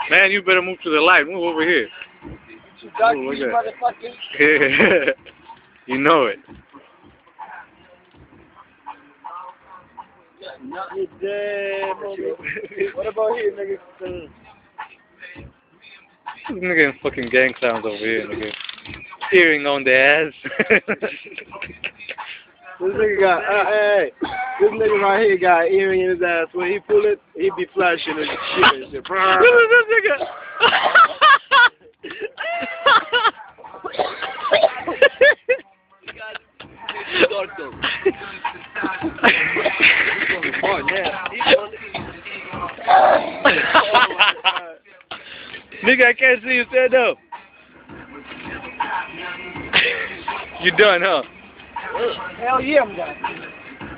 Man, you better move to the light. Move over here. You dark, Ooh, look you at motherfucker. that. You know it. You dead, nigga. What about here, nigga? This nigga in fucking gang clowns over here, nigga. Earring on the ass. This nigga got, hey, this nigga right here got an earring in his ass. When he pull it, he be flashing and shit and shit. Look at this nigga. Nigga, I can't see you. Stand up. You done, huh? Hell yeah, I'm done.